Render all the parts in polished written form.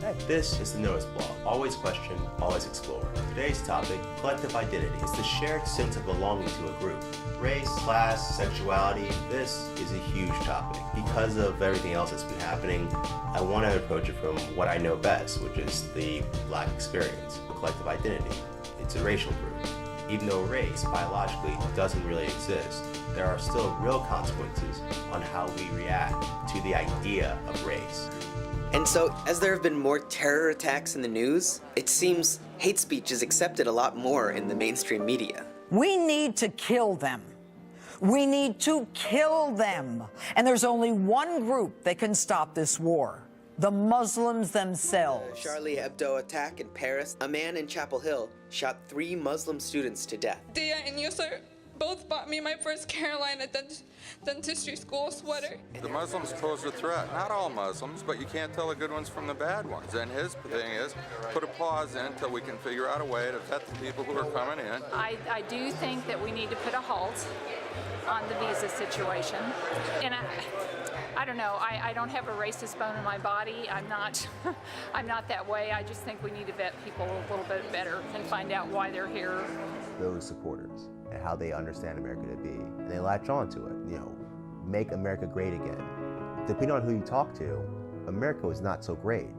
Hey, this is the Notice Blog. Always question, always explore. Today's topic, collective identity. It's the shared sense of belonging to a group. Race, class, sexuality, this is a huge topic. Because of everything else that's been happening, I want to approach it from what I know best, which is the Black experience, collective identity. It's a racial group. Even though race biologically doesn't really exist, there are still real consequences on how we react to the idea of race. And so, as there have been more terror attacks in the news, it seems hate speech is accepted a lot more in the mainstream media. We need to kill them. We need to kill them. And there's only one group that can stop this war: the Muslims themselves. Charlie Hebdo attack in Paris, a man in Chapel Hill shot 3 Muslim students to death. Dia and Yusur both bought me my first Carolina dentistry school sweater. The Muslims pose a threat. Not all Muslims, but you can't tell the good ones from the bad ones. And his thing is, put a pause in until we can figure out a way to vet the people who are coming in. I do think that we need to put a halt on the visa situation. And I don't know, I don't have a racist bone in my body. I'm not I'm not that way. I just think we need to vet people a little bit better and find out why they're here. Those supporters and how they understand America to be, and they latch on to it, make America great again. Depending on who you talk to, America was not so great.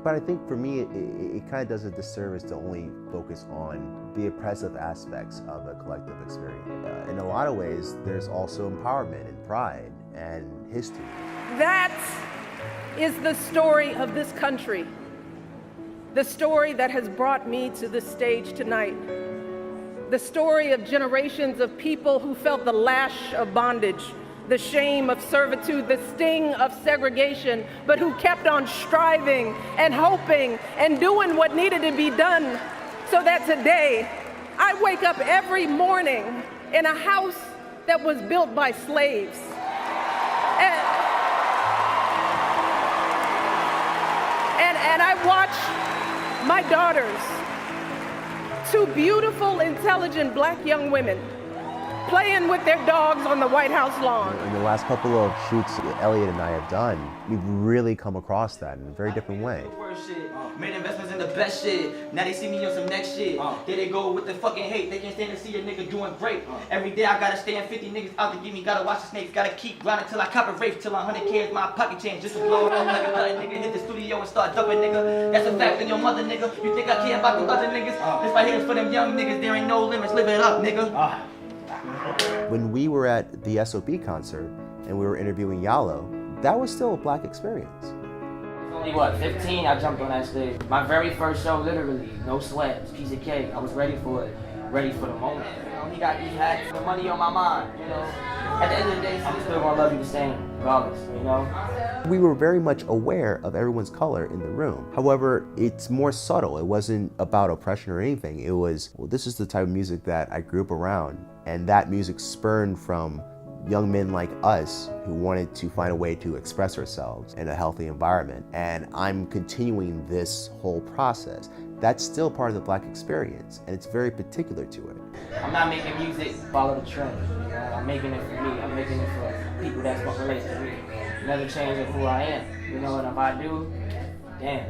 But I think for me, it kind of does a disservice to only focus on the oppressive aspects of a collective experience. In a lot of ways, there's also empowerment and pride and history. That is the story of this country. The story that has brought me to this stage tonight. The story of generations of people who felt the lash of bondage, the shame of servitude, the sting of segregation, but who kept on striving and hoping and doing what needed to be done so that today I wake up every morning in a house that was built by slaves. And I watch my daughters, 2 beautiful, intelligent black young women, playing with their dogs on the White House lawn. In the last couple of shoots Elliot and I have done, we've really come across that in a very different way. Made investments in the best shit. Now they see me on some next shit. There they go with the fucking hate. They can't stand to see a nigga doing great. Every day I gotta stand 50 niggas out to give me. Gotta watch the snakes. Gotta keep grinding till I cop a rape. Till 100K is my pocket change. Just to blow it up like another nigga. Hit the studio and start dumping nigga. That's a fact in your mother nigga. You think I care about them other niggas? This right here is for them young niggas. There ain't no limits. Live it up, nigga. When we were at the SOB concert and we were interviewing Yalo, that was still a black experience. What, 15? I jumped on that stage. My very first show, literally, no sweat, piece of cake. I was ready for it, ready for the moment. He had the money on my mind, At the end of the day, I'm still gonna love you the same, regardless, We were very much aware of everyone's color in the room. However, it's more subtle. It wasn't about oppression or anything. It was, well, this is the type of music that I grew up around, and that music spurned from young men like us who wanted to find a way to express ourselves in a healthy environment. And I'm continuing this whole process. That's still part of the black experience, and it's very particular to it. I'm not making music follow the trend. I'm making it for me. I'm making it for people that's gonna relate to me. Never change of who I am. And if I do, damn.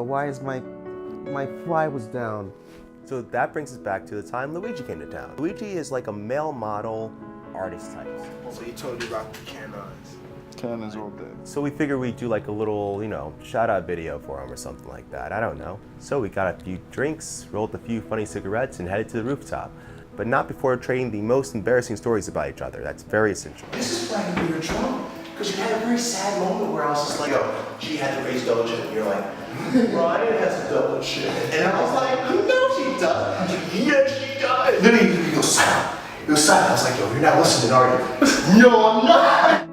Why is my fly was down? So that brings us back to the time Luigi came to town. Luigi is like a male model artist type. So he told you about the Canons. Canons all day. So we figured we'd do like a little, shout out video for him or something like that. I don't know. So we got a few drinks, rolled a few funny cigarettes, and headed to the rooftop. But not before trading the most embarrassing stories about each other. That's very essential. This is why you were drunk. Because you had a very sad moment where I was just like, yo, she had to raise double chin. And you're like, Ryan has a double chin. And I was like, no, she doesn't. Yes, she does. Then he goes silent. It was silent. I was like, yo, you're not listening, are you? No, I'm not.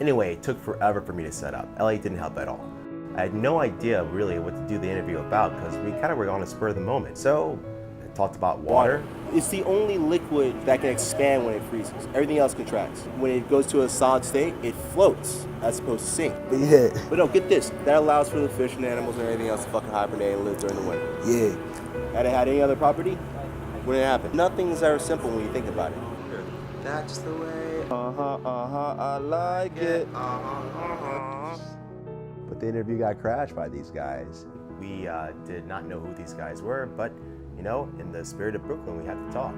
Anyway, it took forever for me to set up. Elliot didn't help at all. I had no idea really what to do the interview about because we kind of were on a spur of the moment. So I talked about water. It's the only liquid that can expand when it freezes. Everything else contracts. When it goes to a solid state, it floats as opposed to sink. But no, get this. That allows for the fish and animals and everything else to fucking hibernate and live during the winter. Yeah. Had it had any other property? Wouldn't it happen? Nothing's ever simple when you think about it. That's the way. I like it. But the interview got crashed by these guys. We did not know who these guys were, but you know, in the spirit of Brooklyn, we had to talk.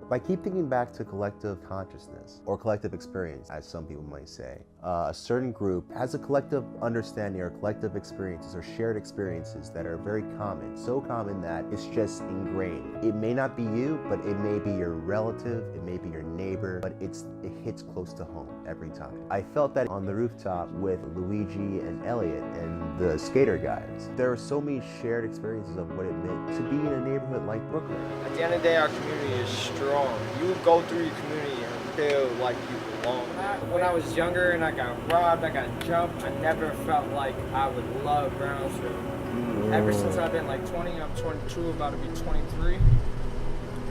If I keep thinking back to collective consciousness, or collective experience, as some people might say, a certain group has a collective understanding or collective experiences or shared experiences that are very common, so common that it's just ingrained. It may not be you, but it may be your relative, it may be your neighbor, but it hits close to home every time. I felt that on the rooftop with Luigi and Elliot and the skater guys. There are so many shared experiences of what it meant to be in a neighborhood like Brooklyn. At the end of the day, our community is strong. You go through your community and feel like you belong. When I was younger and I got robbed, I got jumped, I never felt like I would love Brownsville. Ever since I've been like 20, I'm 22, about to be 23.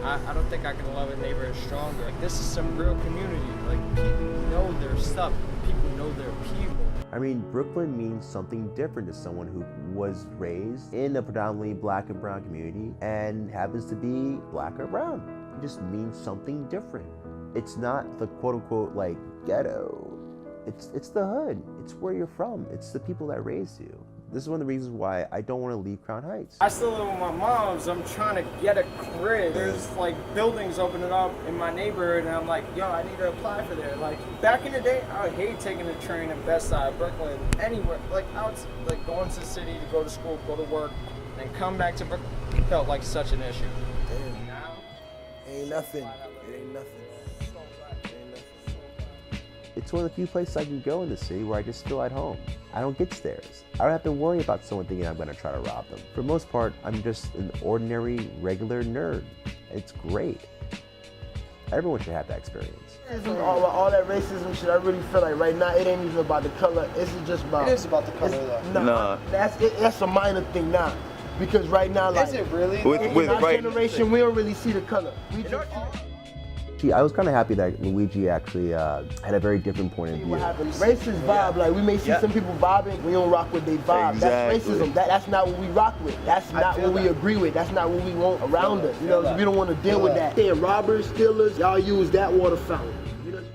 I don't think I can love a neighborhood stronger. Like, this is some real community. Like, people know their stuff. People know their people. I mean, Brooklyn means something different to someone who was raised in a predominantly black and brown community and happens to be black or brown. It just means something different. It's not the quote-unquote like ghetto. It's the hood. It's where you're from. It's the people that raised you. This is one of the reasons why I don't want to leave Crown Heights. I still live with my mom's. I'm trying to get a crib. There's like buildings opening up in my neighborhood, and I'm like, yo, I need to apply for there. Like, back in the day, I would hate taking the train in Best Side, Brooklyn, anywhere. Like, I was like going to the city to go to school, go to work, and come back to Brooklyn. It felt like such an issue. Damn. Now, ain't nothing. It ain't nothing. It's one of the few places I can go in the city where I just feel at home. I don't get stares. I don't have to worry about someone thinking I'm gonna try to rob them. For the most part, I'm just an ordinary, regular nerd. It's great. Everyone should have that experience. All that racism shit, I really feel like right now, it ain't even about the color. It's just about... It is about the color, though. Nah. That's a minor thing now. Because right now, like... Is it really? In our generation, we don't really see the color. We just... I was kind of happy that Luigi actually had a very different point of view. What happens? Racist vibe, like we may see some people vibing, we don't rock with their vibe. Exactly. That's racism. That's not what we rock with. That's not what we agree with. That's not what we want around us. You know, we don't want to deal with that. They're robbers, stealers, y'all use that water fountain.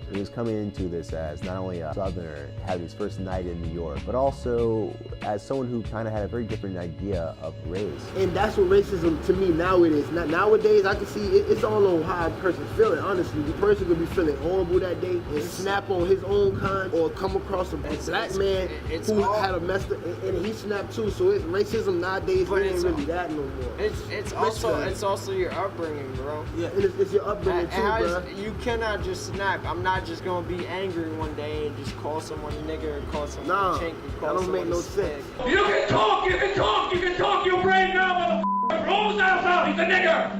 He was coming into this as not only a Southerner, having his first night in New York, but also as someone who kind of had a very different idea of race. And that's what racism to me now it is. Nowadays, I can see it's all on how a person's feeling, honestly. The person could be feeling horrible that day and snap on his own kind, or come across a black man who had a messed up, and he snapped too. So it's racism nowadays, it ain't really that no more. It's also your upbringing, bro. Yeah, and it's your upbringing too, bro. You cannot just snap. I'm not just gonna be angry one day and just call someone a nigger, call someone a chink, and call that don't make no sense. You can talk your brain now, motherfucker. Rolls out, he's a nigger.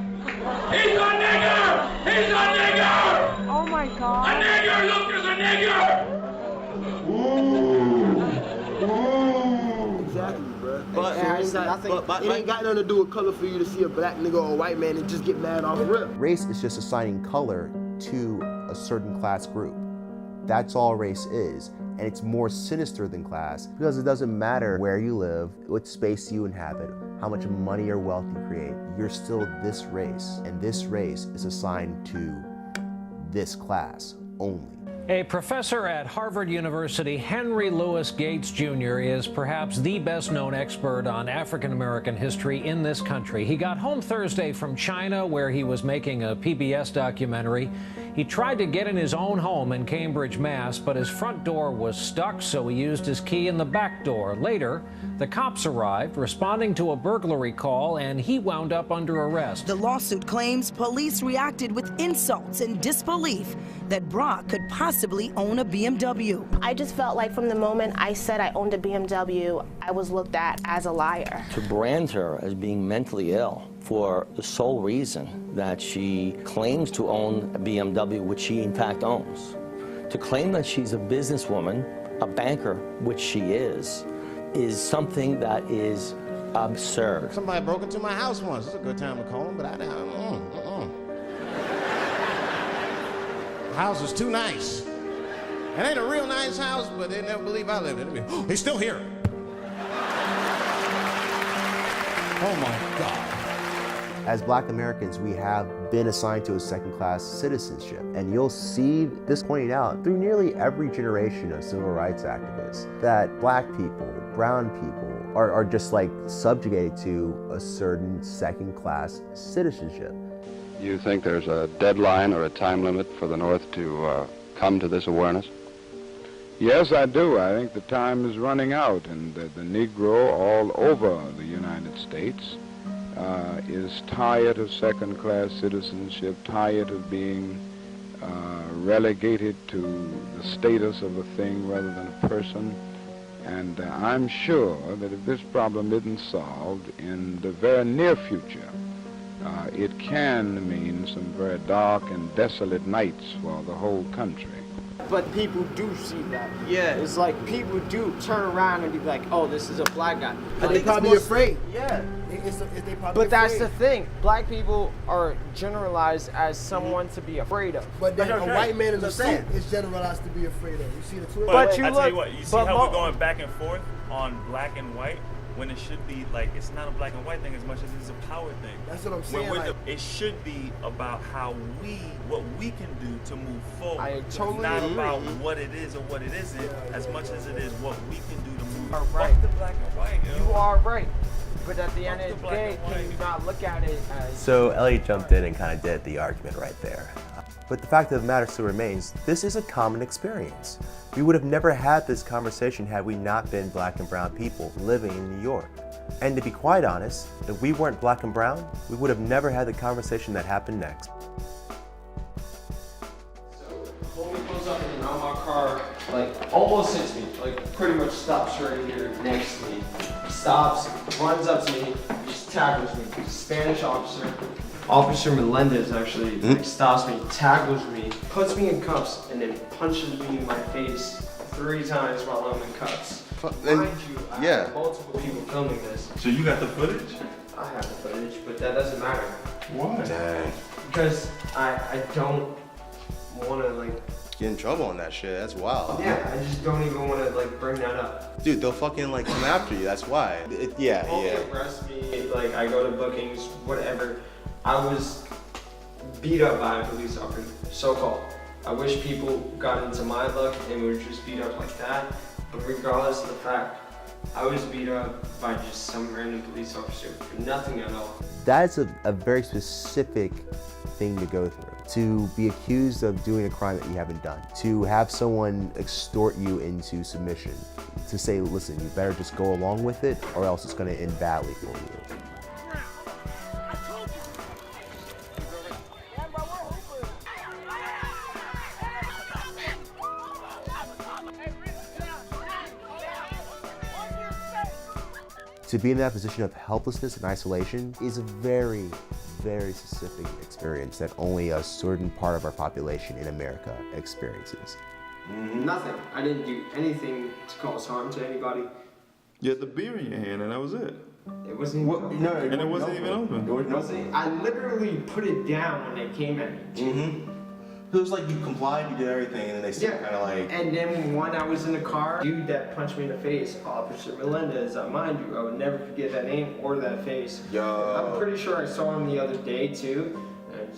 He's a nigger. He's a nigger. Oh my God. A nigger, look, there's a nigger. Ooh. Exactly, bro. But it ain't got nothing to do with color for you to see a black nigga or a white man and just get mad off rip. Race is just assigning color to a certain class group. That's all race is. And it's more sinister than class because it doesn't matter where you live, what space you inhabit, how much money or wealth you create, you're still this race. And this race is assigned to this class only. A professor at Harvard University, Henry Louis Gates Jr. is perhaps the best-known expert on African-American history in this country. He got home Thursday from China, where he was making a PBS documentary. He tried to get in his own home in Cambridge, Mass., but his front door was stuck, so he used his key in the back door. Later, the cops arrived, responding to a burglary call, and he wound up under arrest. The lawsuit claims police reacted with insults and disbelief that Brock could possibly own a BMW. I just felt like from the moment I said I owned a BMW, I was looked at as a liar. To brand her as being mentally ill for the sole reason that she claims to own a BMW, which she in fact owns. To claim that she's a businesswoman, a banker, which she is something that is absurd. Somebody broke into my house once. It's a good time to call them, but The house is too nice. It ain't a real nice house, but they never believe I lived in it. He's still here. Oh my God. As Black Americans, we have been assigned to a second-class citizenship, and you'll see this pointed out through nearly every generation of civil rights activists, that Black people, brown people, are just like subjugated to a certain second-class citizenship. You think there's a deadline or a time limit for the North to come to this awareness? Yes, I do. I think the time is running out, and the Negro all over the United States is tired of second-class citizenship, tired of being relegated to the status of a thing rather than a person. And I'm sure that if this problem isn't solved in the very near future, it can mean some very dark and desolate nights for the whole country. But people do see that. Yeah. It's like people do turn around and be like, oh, this is a black guy. But they probably afraid. Yeah. They probably But that's the thing. Black people are generalized as someone to be afraid of. But then a white man in a suit is generalized to be afraid of. You see the Twitter? But I tell you what, you see how we're going back and forth on black and white, when it should be like, it's not a black and white thing as much as it's a power thing. That's what I'm saying. It should be about what we can do to move forward. I totally not agree. about what it is or what it isn't, as much as it is what we can do to move All forward. right. Fuck the black and white, yo. You are right. But at the end of the day, can you not look at it as... So Elliot jumped in and kind of did the argument right there. But the fact of the matter still remains, this is a common experience. We would have never had this conversation had we not been Black and brown people living in New York. And to be quite honest, if we weren't Black and brown, we would have never had the conversation that happened next. Homie pulls up in my car, like almost hits me, like pretty much stops right here next to me. Stops, runs up to me, just tackles me. Spanish officer, Officer Melendez actually like, stops me, tackles me, puts me in cuffs, and then punches me in my face 3 times while I'm in cuffs. Mind you, I have multiple people filming this. So you got the footage? I have the footage, but that doesn't matter. Why? Dang. Because I don't want to like... Get in trouble on that shit, that's wild. Yeah, I just don't even want to like bring that up. Dude, they'll fucking like come after you, that's why. Yeah. Arrest me, like I go to bookings, whatever. I was beat up by a police officer, so-called. I wish people got into my luck and were just beat up like that. But regardless of the fact, I was beat up by just some random police officer for nothing at all. That is a very specific thing to go through. To be accused of doing a crime that you haven't done. To have someone extort you into submission. To say, listen, you better just go along with it or else it's gonna end badly for you. To be in that position of helplessness and isolation is a very, very specific experience that only a certain part of our population in America experiences. Nothing. I didn't do anything to cause harm to anybody. You had the beer in your hand and that was it. It wasn't even open. No, and it wasn't even open. I literally put it down when they came at me. It was like you complied, you did everything, and then they still kind of like... And then when I was in the car, dude that punched me in the face, Officer Melendez, mind you, I would never forget that name or that face. Yo. I'm pretty sure I saw him the other day too. And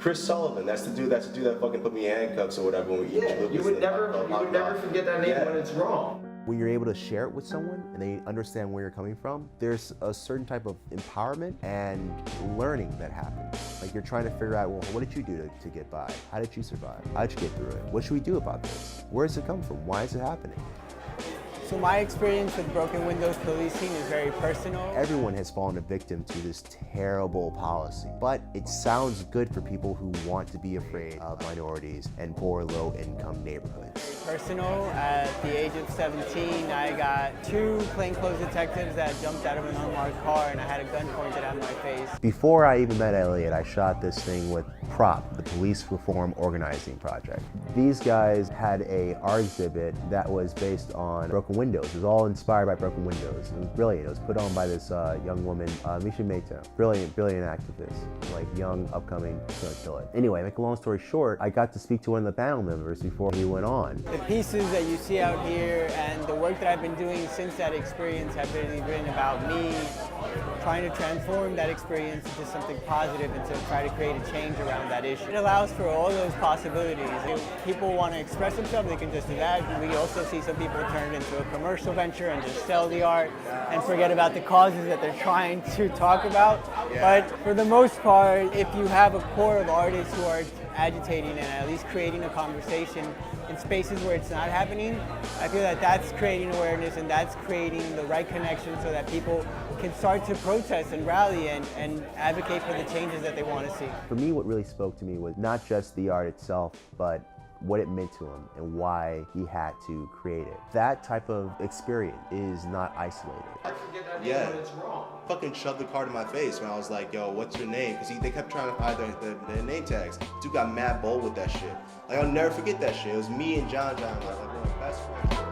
Chris Sullivan, that's the dude that fucking put me in handcuffs or whatever when we eat you would never forget that name when it's wrong. When you're able to share it with someone and they understand where you're coming from, there's a certain type of empowerment and learning that happens. Like you're trying to figure out, well, what did you do to get by? How did you survive? How did you get through it? What should we do about this? Where does it come from? Why is it happening? So my experience with broken windows policing is very personal. Everyone has fallen a victim to this terrible policy, but it sounds good for people who want to be afraid of minorities and poor, low-income neighborhoods. Personal, at the age of 17, I got 2 plainclothes detectives that jumped out of an unmarked car and I had a gun pointed at my face. Before I even met Elliot, I shot this thing with PROP, the Police Reform Organizing Project. These guys had a art exhibit that was based on broken broken windows. It was all inspired by broken windows. It was brilliant. It was put on by this young woman, Misha Meito. Brilliant activist, like young, upcoming, gonna kill it. Anyway, make a long story short, I got to speak to one of the panel members before he went on. The pieces that you see out here and the work that I've been doing since that experience have really been about me trying to transform that experience into something positive and to try to create a change around that issue. It allows for all those possibilities. If people want to express themselves, they can just do that. We also see some people turn it into a commercial venture and just sell the art and forget about the causes that they're trying to talk about. But for the most part, if you have a core of artists who are agitating and at least creating a conversation in spaces where it's not happening, I feel that that's creating awareness and that's creating the right connection so that people can start to protest and rally and advocate for the changes that they want to see. For me, what really spoke to me was not just the art itself, but what it meant to him and why he had to create it. That type of experience is not isolated. Yeah, fucking shoved the card in my face when I was like, yo, what's your name? Because they kept trying to hide their name tags. Dude got mad bold with that shit. Like, I'll never forget that shit. It was me and John, like we're best friends.